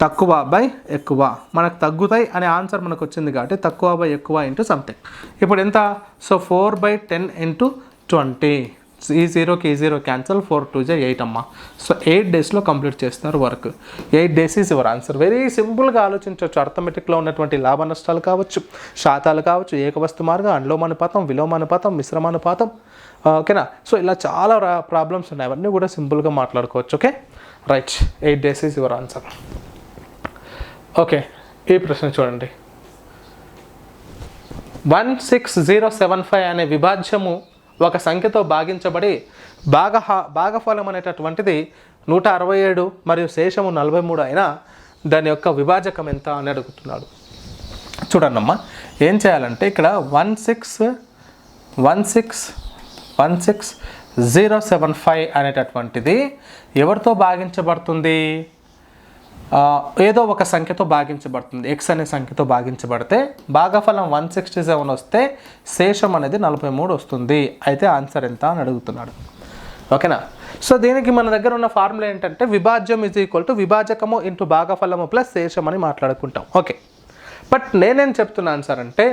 తక్కువ బై ఎక్కువ, మనకు తగ్గుతాయి అనే ఆన్సర్ మనకు వచ్చింది కాబట్టి తక్కువ బై ఎక్కువ ఇంటూ సంథింగ్. ఇప్పుడు ఎంత? So 4/10 into 20. ఈ జీరోకి ఈ జీరో క్యాన్సల్, 4 2 జా 8 అమ్మ. సో 8 డేస్లో కంప్లీట్ చేస్తారు work. 8 days is your answer. Very సింపుల్గా ఆలోచించవచ్చు. అర్థమెటిక్లో ఉన్నటువంటి లాభ నష్టాలు కావచ్చు, శాతాలు కావచ్చు, ఏకవస్తు మార్గం, అనులోమానుపాతం, విలోమానుపాతం, మిశ్రమానుపాతం, ఓకేనా. సో ఇలా చాలా ప్రాబ్లమ్స్ ఉన్నాయి, అవన్నీ కూడా సింపుల్గా మాట్లాడుకోవచ్చు. Okay right, 8 days is your answer. Okay, ఈ ప్రశ్న చూడండి. 16075 అనే విభాజ్యము ఒక సంఖ్యతో భాగించబడి భాగఫలం అనేటటువంటిది 167 మరియు శేషము 43 అయినా దాని యొక్క విభాజకం ఎంత అని అడుగుతున్నాడు. చూడండమ్మా, ఏం చేయాలంటే ఇక్కడ 16075 అనేటటువంటిది ఎవరితో భాగించబడుతుంది? ఏదో ఒక సంఖ్యతో భాగించబడుతుంది. ఎక్స్ అనే సంఖ్యతో భాగించబడితే భాగఫలం 167 వస్తే శేషం అనేది 43 వస్తుంది. అయితే ఆన్సర్ ఎంత అని అడుగుతున్నాడు. ఓకేనా. సో దీనికి మన దగ్గర ఉన్న ఫార్ములా ఏంటంటే విభాజ్యం ఈజ్ ఈక్వల్ టు విభాజకము ఇంటూ భాగఫలము ప్లస్ శేషం అని మాట్లాడుకుంటాం. ఓకే, బట్ నేనేం చెప్తున్నాను సార్ అంటే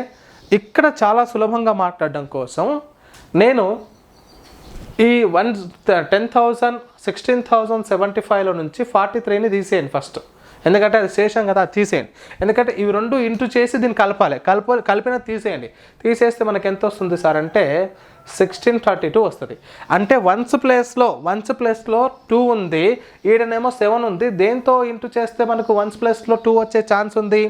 ఇక్కడ చాలా సులభంగా మాట్లాడడం కోసం నేను ఈ 10,000 16,075లో నుంచి 43ని తీసేయండి ఫస్ట్, ఎందుకంటే అది శేషం కదా, అది తీసేయండి. ఎందుకంటే ఇవి రెండు ఇంటూ చేసి దీన్ని కలిపిన తీసేయండి. తీసేస్తే మనకి ఎంత వస్తుంది సార్ అంటే 1632 వస్తుంది. అంటే వన్స్ ప్లేస్లో 2 ఉంది, ఈడనేమో 7 ఉంది. దేంతో ఇంటూ చేస్తే మనకు వన్స్ ప్లేస్లో 2 వచ్చే ఛాన్స్ ఉంది?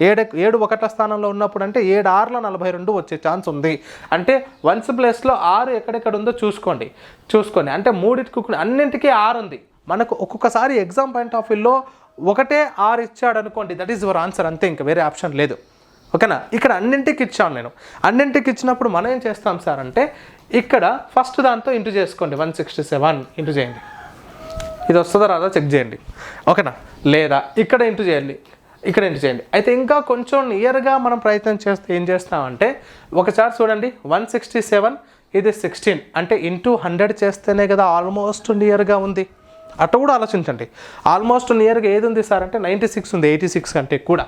7 ఒకట్ల స్థానంలో ఉన్నప్పుడు అంటే 7 6ల 42 వచ్చే ఛాన్స్ ఉంది. అంటే వన్స్ ప్లేస్లో 6 ఎక్కడెక్కడ ఉందో చూసుకోండి. అంటే అన్నింటికీ 6 ఉంది. మనకు ఒక్కొక్కసారి ఎగ్జామ్ పాయింట్ ఆఫ్ వ్యూలో ఒకటే 6 ఇచ్చాడు అనుకోండి, దట్ ఈస్ యువర్ ఆన్సర్, అంతే, ఇంకా వేరే ఆప్షన్ లేదు. ఓకేనా. ఇక్కడ అన్నింటికి ఇచ్చాను నేను. అన్నింటికి ఇచ్చినప్పుడు మనం ఏం చేస్తాం సార్ అంటే ఇక్కడ ఫస్ట్ దాంతో ఇంటూ చేసుకోండి. 167 ఇంటూ చేయండి. ఇది వస్తుందా రాదా చెక్ చేయండి. ఓకేనా. లేదా ఇక్కడ ఇంటూ చేయండి, ఇక్కడ ఇంటూ చేయండి. అయితే ఇంకా కొంచెం నియర్గా మనం ప్రయత్నం చేస్తే ఏం చేస్తామంటే ఒకసారి చూడండి, 167 ఇది 16 అంటే ఇంటూ 100 చేస్తేనే కదా ఆల్మోస్ట్ నియర్గా ఉంది. అటు కూడా ఆలోచించండి. ఆల్మోస్ట్ నియర్గా ఏది ఉంది సార్ అంటే 96 ఉంది, 86 కంటే కూడా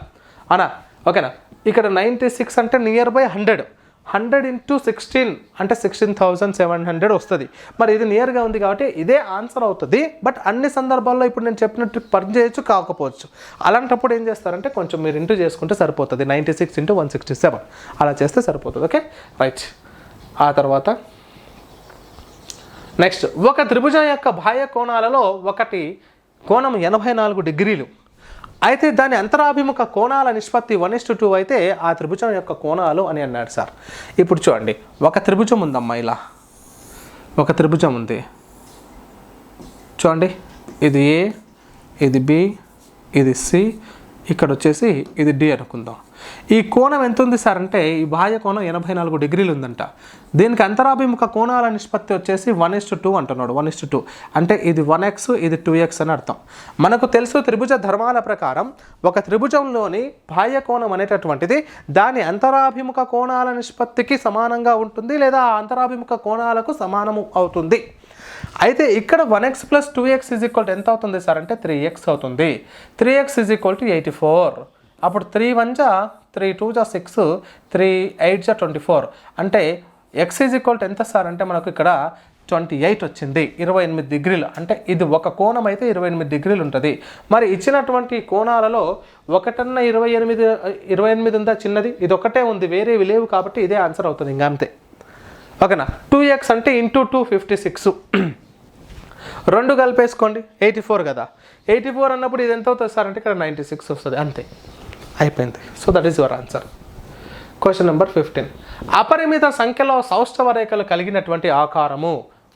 అనా. ఓకేనా. ఇక్కడ 96 అంటే నియర్ బై 100 ఇంటూ 16 అంటే 16,700 వస్తుంది. మరి ఇది నియర్గా ఉంది కాబట్టి ఇదే ఆన్సర్ అవుతుంది. బట్ అన్ని సందర్భాల్లో ఇప్పుడు నేను చెప్పినట్టు పని చేయొచ్చు, కాకపోవచ్చు. అలాంటప్పుడు ఏం చేస్తారంటే కొంచెం మీరు ఇంటూ చేసుకుంటే సరిపోతుంది. 96 ఇంటూ 167 అలా చేస్తే సరిపోతుంది. Okay right. ఆ తర్వాత నెక్స్ట్, ఒక త్రిభుజం యొక్క బాహ్య కోణాలలో ఒకటి కోణం 84 డిగ్రీలు అయితే దాని అంతరాభిముఖ కోణాల నిష్పత్తి 1:2 అయితే ఆ త్రిభుజం యొక్క కోణాలు అని అన్నాడు సార్. ఇప్పుడు చూడండి, ఒక త్రిభుజం ఉందమ్మా, ఇలా ఒక త్రిభుజం ఉంది చూడండి. ఇది ఏ, ఇది బి, ఇది సి, ఇక్కడ వచ్చేసి ఇది డి అనుకుందాం. ఈ కోణం ఎంత ఉంది సార్ అంటే ఈ బాహ్య కోణం 84 డిగ్రీలు ఉందంట. దీనికి అంతరాభిముఖ కోణాల నిష్పత్తి వచ్చేసి 1:2 అంటున్నాడు. 1:2 అంటే ఇది 1x, ఇది 2x అని అర్థం. మనకు తెలుసు త్రిభుజ ధర్మాల ప్రకారం ఒక త్రిభుజంలోని బాహ్య కోణం అనేటటువంటిది దాని అంతరాభిముఖ కోణాల నిష్పత్తికి సమానంగా ఉంటుంది, లేదా ఆ అంతరాభిముఖ కోణాలకు సమానము అవుతుంది. అయితే ఇక్కడ 1x + 2x = ఎంత అవుతుంది సార్ అంటే 3x అవుతుంది. 3x = 84. అప్పుడు 3 1 జా 3 2 జా 6, 3 8 జా 24. అంటే x = ఎంత సార్ అంటే మనకు ఇక్కడ 28 వచ్చింది. 28 డిగ్రీలు అంటే ఇది ఒక కోణం అయితే 28 డిగ్రీలు ఉంటుంది. మరి ఇచ్చినటువంటి కోణాలలో ఒకటన్నా 28 ఉందా చిన్నది? ఇది ఒకటే ఉంది, వేరేవి లేవు కాబట్టి ఇదే ఆన్సర్ అవుతుంది, ఇంకా అంతే. ఓకేనా. 2x అంటే ఇంటూ 2 56. 2 కలిపేసుకోండి, 84 కదా. 84 అన్నప్పుడు ఇది ఎంత అవుతుంది సార్ అంటే ఇక్కడ 96 వస్తుంది, అంతే, అయిపోయింది. So that is your answer. Question number 15. అపరిమిత సంఖ్యలో సౌష్ఠవ రేఖలు కలిగినటువంటి ఆకారము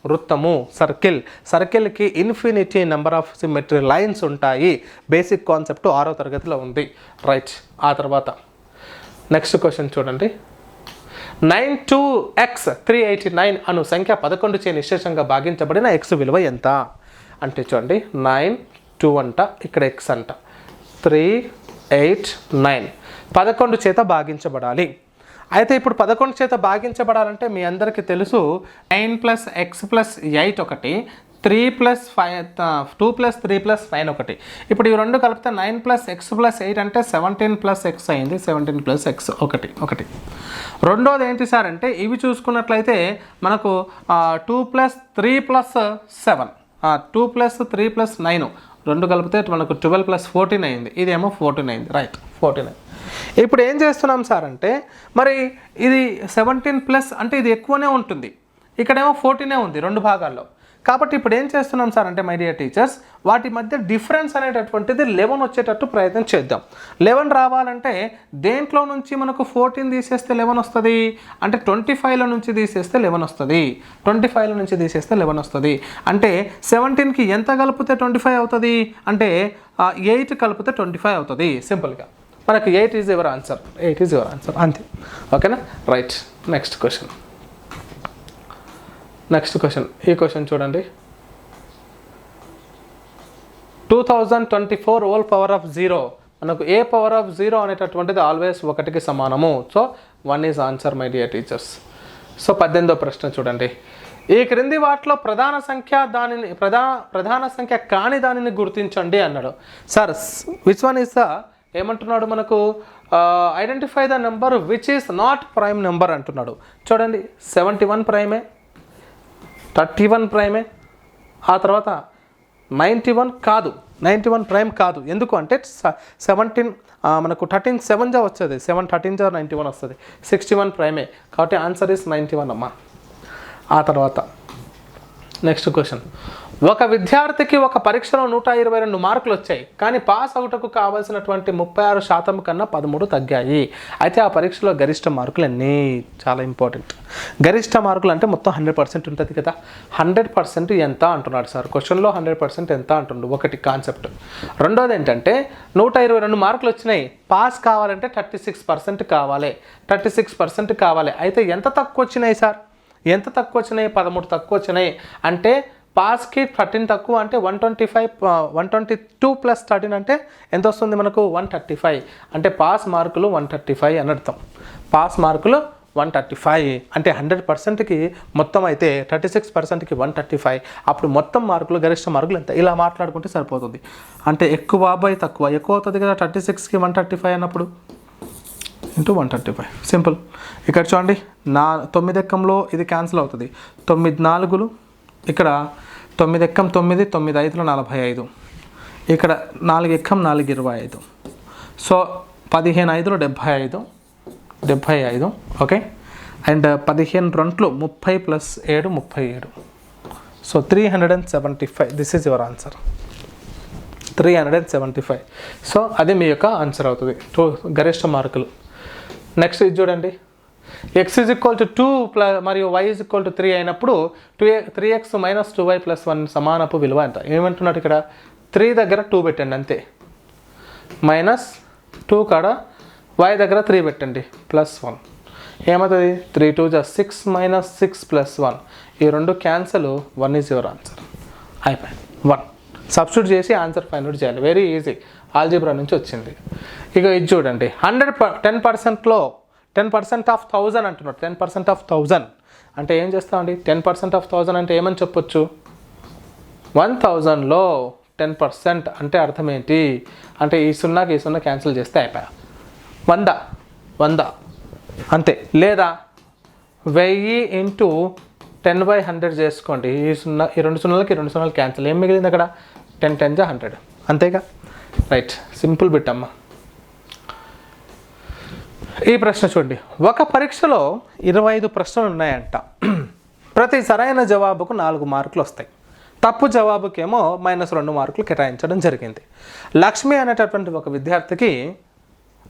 వృత్తము సర్కిల్కి infinity number of symmetry lines ఉంటాయి. బేసిక్ కాన్సెప్ట్ 6వ తరగతిలో ఉంది. రైట్. ఆ తర్వాత నెక్స్ట్ క్వశ్చన్ చూడండి. 92x389 అను సంఖ్య 11 చే నిశ్శేషంగా భాగించబడిన x విలువ ఎంత అంటే చూడండి, 92 అంట, ఇక్కడ x అంట, 389 11 చేత భాగించబడాలి. అయితే ఇప్పుడు 11 చేత భాగించబడాలంటే మీ అందరికీ తెలుసు 9 + x + 8 ఒకటి, 3 + 5 2 + 3 + 9 ఒకటి. ఇప్పుడు ఇవి రెండు కలిపితే 9 + x + 8 అంటే 17 + x అయింది. 17 + x ఒకటి. రెండోది ఏంటి సార్ అంటే ఇవి చూసుకున్నట్లయితే మనకు 2 + 3 + 7 2 + 3 + 9 రెండు కలిపితే మనకు 12 + 14 అయింది. ఇదేమో 14 అయింది. రైట్, 14. ఇప్పుడు ఏం చేస్తున్నాం సార్ అంటే మరి ఇది 17+ అంటే ఇది ఎక్కువనే ఉంటుంది, ఇక్కడేమో 14 ఉంది రెండు భాగాల్లో. కాబట్టి ఇప్పుడు ఏం చేస్తున్నాం సార్ అంటే మై డియర్ టీచర్స్, వాటి మధ్య డిఫరెన్స్ అనేటటువంటిది 11 వచ్చేటట్టు ప్రయత్నం చేద్దాం. 11 రావాలంటే దేంట్లో నుంచి మనకు 14 తీసేస్తే 11 వస్తుంది అంటే 25లో నుంచి తీసేస్తే 11 వస్తుంది. 25లో నుంచి తీసేస్తే 11 వస్తుంది. అంటే 17కి ఎంత కలిపితే 25 అవుతుంది అంటే 8 కలిపితే 25 అవుతుంది. సింపుల్గా మనకు 8 is your answer. 8 is your answer, అంతే. ఓకేనా? రైట్. Next question. ఈ క్వశ్చన్ చూడండి. 2024 హోల్ పవర్ ఆఫ్ 0 మనకు ఏ పవర్ ఆఫ్ 0 అనేటటువంటిది ఆల్వేస్ 1కి సమానము. So 1 is answer my dear teachers. So 18వ ప్రశ్న చూడండి. ఈ క్రింది వాటిలో ప్రధాన సంఖ్య కాని దానిని గుర్తించండి అన్నాడు. Sir which one is the ఏమంటున్నాడు మనకు identify the number which is not prime number అంటున్నాడు. చూడండి 71 ప్రైమే, 31 ప్రైమే, ఆ తర్వాత 91 కాదు, 91 ప్రైమ్ కాదు. ఎందుకు అంటే 17 మనకు 13 7 వచ్చేది, 7 13 91 వస్తుంది. 61 ప్రైమే కాబట్టి ఆన్సర్ ఇస్ 91 అమ్మా. ఆ తర్వాత నెక్స్ట్ క్వశ్చన్. ఒక విద్యార్థికి ఒక పరీక్షలో 122 మార్కులు వచ్చాయి, కానీ పాస్ అవుటకు కావాల్సినటువంటి 36% కన్నా 13 తగ్గాయి. అయితే ఆ పరీక్షలో గరిష్ట మార్కులు ఎన్ని? చాలా ఇంపార్టెంట్. గరిష్ట మార్కులు అంటే మొత్తం 100% ఉంటుంది కదా. 100% ఎంత అంటున్నాడు సార్ క్వశ్చన్లో. 100% ఎంత అంటుండు, ఒకటి కాన్సెప్ట్. రెండోది ఏంటంటే 122 మార్కులు వచ్చినాయి, పాస్ కావాలంటే 36% కావాలి. 36% కావాలి. అయితే ఎంత తక్కువ వచ్చినాయి సార్? ఎంత తక్కువ వచ్చినాయి? 13 తక్కువ వచ్చినాయి. అంటే పాస్కి 13 తక్కువ అంటే 122 + 13 అంటే ఎంత వస్తుంది మనకు? 135. అంటే పాస్ మార్కులు 135 అని అర్థం. పాస్ మార్కులు 135 అంటే 100%కి మొత్తం అయితే 36%కి 135. అప్పుడు మొత్తం మార్కులు గరిష్ట మార్కులు ఎంత? ఇలా మాట్లాడుకుంటే సరిపోతుంది. అంటే ఎక్కువ బై తక్కువ ఎక్కువ అవుతుంది కదా. 36కి 135 అన్నప్పుడు ఇంటూ 135 సింపుల్. ఇక్కడ చూడండి 9 ఎక్కంలో ఇది క్యాన్సిల్ అవుతుంది. 9 4 ఇక్కడ 9 ఎక్కం 9, 9 5 45, ఇక్కడ 4 ఎక్కం 4 25. So 15 5 75. Okay. And 15 2 30 + 7 37. So 375. This is your answer. 375. So అది మీ యొక్క ఆన్సర్ అవుతుంది. గరిష్ట మార్కులు. నెక్స్ట్ ఇది చూడండి. x = 2 మరియు y = 3 అయినప్పుడు 3x - 2y + 1 సమానపు విలువ ఎంత? ఏమంటున్నాడు ఇక్కడ? 3 దగ్గర 2 పెట్టండి అంతే, -2 కాడ y దగ్గర 3 పెట్టండి +1 ఏమవుతుంది? 3 2 6 -6 + 1 ఈ రెండు క్యాన్సల్. 1 is your answer. అయిపోయింది. 1 సబ్స్టిట్యూట్ చేసి ఆన్సర్ ఫైండ్ అవుట్ చేయాలి. వెరీ ఈజీ, ఆల్జీబ్రా నుంచి వచ్చింది. ఇక ఇది చూడండి. 10%లో 10% ఆఫ్ 1000 అంటున్నాడు. 10% ఆఫ్ 1000 అంటే ఏం చేస్తామండి? 10% ఆఫ్ 1000 అంటే ఏమని చెప్పొచ్చు? 1000లో 10% అంటే అర్థం ఏంటి అంటే ఈ 0కి ఈ 0 క్యాన్సిల్ చేస్తే అయిపోయా. 100 అంతే. లేదా 1000 × 10/100 చేసుకోండి. ఈ రెండు సున్నాలకి 2 సున్నాలు క్యాన్సిల్. ఏం మిగిలింది అక్కడ? 10 10 100 అంతేగా. రైట్, సింపుల్ బిట్ అమ్మ. ఈ ప్రశ్న చూడండి. ఒక పరీక్షలో 25 ప్రశ్నలు ఉన్నాయంట. ప్రతి సరైన జవాబుకు 4 మార్కులు వస్తాయి. తప్పు జవాబుకేమో -2 మార్కులు కేటాయించడం జరిగింది. లక్ష్మి అనేటటువంటి ఒక విద్యార్థికి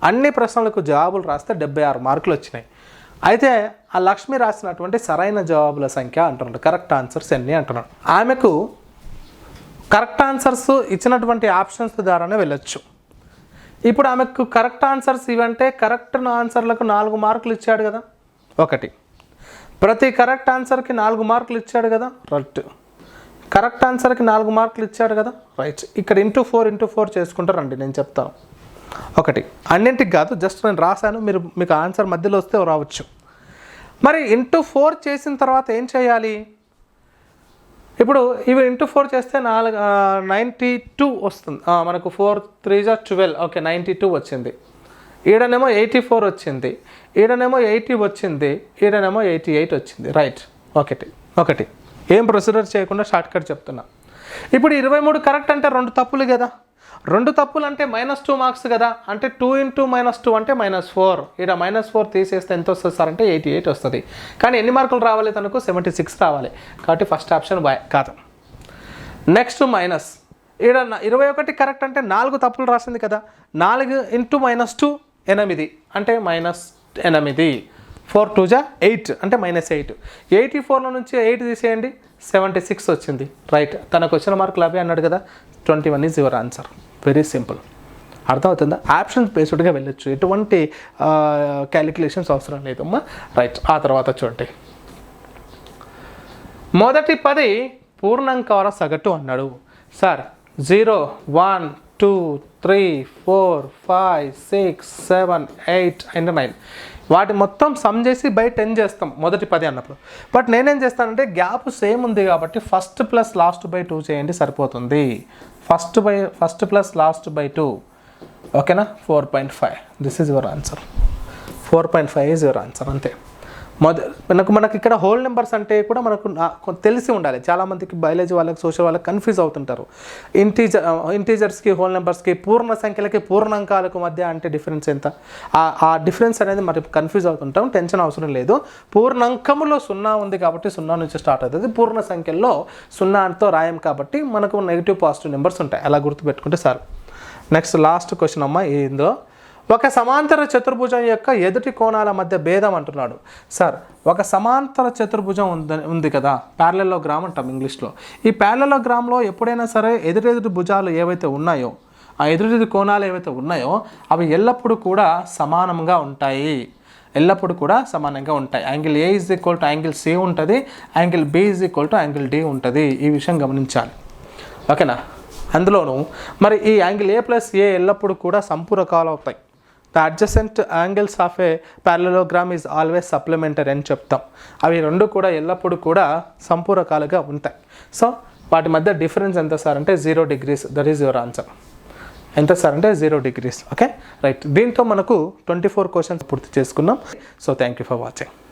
అన్ని ప్రశ్నలకు జవాబులు రాస్తే 76 మార్కులు వచ్చినాయి. అయితే ఆ లక్ష్మి రాసినటువంటి సరైన జవాబుల సంఖ్య అంటున్నాడు. కరెక్ట్ ఆన్సర్స్ ఎన్ని అంటున్నాడు. ఆమెకు కరెక్ట్ ఆన్సర్స్ ఇచ్చినటువంటి ఆప్షన్స్ ద్వారానే వెళ్ళొచ్చు. ఇప్పుడు ఆమెకు కరెక్ట్ ఆన్సర్స్ ఇవంటే కరెక్ట్ ఆన్సర్లకు 4 మార్కులు ఇచ్చాడు కదా. ఒకటి, ప్రతి కరెక్ట్ ఆన్సర్కి 4 మార్కులు ఇచ్చాడు కదా. రైట్, కరెక్ట్ ఆన్సర్కి 4 మార్కులు ఇచ్చాడు కదా. రైట్, ఇక్కడ ×4 చేసుకుంటారండి, నేను చెప్తాను. ఒకటి, అన్నింటికి కాదు, జస్ట్ నేను రాశాను, మీకు ఆన్సర్ మధ్యలో వస్తే రావచ్చు. మరి ×4 చేసిన తర్వాత ఏం చేయాలి? ఇప్పుడు ఇవి ఇంటూ 4 చేస్తే 92 వస్తుంది. మనకు 4 3 జా 12, ఓకే 92 వచ్చింది. ఈడనేమో 84 వచ్చింది, ఈడనేమో 80 వచ్చింది, ఈడనేమో 88 వచ్చింది. రైట్, ఒకటి ఏం ప్రొసీజర్ చేయకుండా షార్ట్ కట్ చెప్తున్నా. ఇప్పుడు 23 కరెక్ట్ అంటే 2 తప్పులు కదా, 2 తప్పులు అంటే -2 మార్క్స్ కదా, అంటే 2 × -2 అంటే -4. ఈడ -4 తీసేస్తే ఎంత వస్తుంది సార్ అంటే 88 వస్తుంది. కానీ ఎన్ని మార్కులు రావాలి తనకు? 76 రావాలి. కాబట్టి ఫస్ట్ ఆప్షన్ కాదు. నెక్స్ట్ మైనస్, ఈడ 21 కరెక్ట్ అంటే 4 తప్పులు రాసింది కదా, 4 × -2 8 అంటే -8. 4 2 జా 8 అంటే -8. 84లో నుంచి 8 తీసేయండి, 76 వచ్చింది. రైట్, తనకు వచ్చిన మార్కులు అవే అన్నాడు కదా, 21 is your answer. Very simple. అర్థమవుతుందా? ఆప్షన్ బేస్డ్గా వెళ్ళొచ్చు, ఎటువంటి క్యాలిక్యులేషన్స్ అవసరం లేదమ్మా. రైట్, ఆ తర్వాత చూడండి, మొదటి 10 పూర్ణాంకాల సగటు అన్నాడు. సార్ 0 1 2 3 4 5 6 7 8 అండ్ 9 వాటి మొత్తం సమ్ చేసి బై 10 చేస్తాం మొదటి 10 అన్నప్పుడు. బట్ నేనేం చేస్తానంటే గ్యాప్ సేమ్ ఉంది కాబట్టి ఫస్ట్ ప్లస్ లాస్ట్ బై 2 చేయండి, సరిపోతుంది. ఫస్ట్ ప్లస్ లాస్ట్ బై 2, ఓకేనా? 4.5. This is your answer. 4.5 is your answer. అంతే. మనకి ఇక్కడ హోల్ నెంబర్స్ అంటే కూడా మనకు తెలిసి ఉండాలి. చాలామందికి బయాలజీ వాళ్ళకి, సోషల్ వాళ్ళకి కన్ఫ్యూజ్ అవుతుంటారు. ఇంటీజర్స్కి, హోల్ నెంబర్స్కి, పూర్ణ సంఖ్యలకి, పూర్ణాంకాలకు మధ్య అంటే డిఫరెన్స్ ఎంత, ఆ డిఫరెన్స్ అనేది మరి కన్ఫ్యూజ్ అవుతుంటాం. టెన్షన్ అవసరం లేదు. పూర్ణాంకంలో 0 ఉంది కాబట్టి 0 నుంచి స్టార్ట్ అవుతుంది. పూర్ణ సంఖ్యల్లో 0తో రాయం కాబట్టి మనకు నెగిటివ్ పాజిటివ్ నెంబర్స్ ఉంటాయి. అలా గుర్తుపెట్టుకుంటే సార్. నెక్స్ట్ లాస్ట్ క్వశ్చన్ అమ్మ. ఇందులో ఒక సమాంతర చతుర్భుజం యొక్క ఎదుటి కోణాల మధ్య భేదం అంటున్నాడు. సార్, ఒక సమాంతర చతుర్భుజం ఉంది కదా, ప్యారలెలోగ్రామ్ అంటాం ఇంగ్లీష్లో. ఈ ప్యారలెలోగ్రామ్లో ఎప్పుడైనా సరే ఎదురెదుటి భుజాలు ఏవైతే ఉన్నాయో, ఆ ఎదురెదుటి కోణాలు ఏవైతే ఉన్నాయో అవి ఎల్లప్పుడూ కూడా సమానంగా ఉంటాయి. Angle A is equal to angle C ఉంటుంది, angle B is equal to angle D ఉంటుంది. ఈ విషయం గమనించాలి, ఓకేనా? అందులోనూ మరి ఈ యాంగిల్ ఏ ప్లస్ ఏ ఎల్లప్పుడూ కూడా సంపూరకాలు అవుతాయి. The adjacent angles of a parallelogram is always supplementary అని చెప్తాం. అవి రెండు కూడా ఎల్లప్పుడూ కూడా సంపూరకాలుగా ఉంటాయి. సో వాటి మధ్య డిఫరెన్స్ ఎంత సార్ అంటే 0 degrees. That is your answer. ఎంత సార్ అంటే 0 degrees. Okay, right. దీంతో మనకు 24 క్వశ్చన్స్ పూర్తి చేసుకున్నాం. So thank you for watching.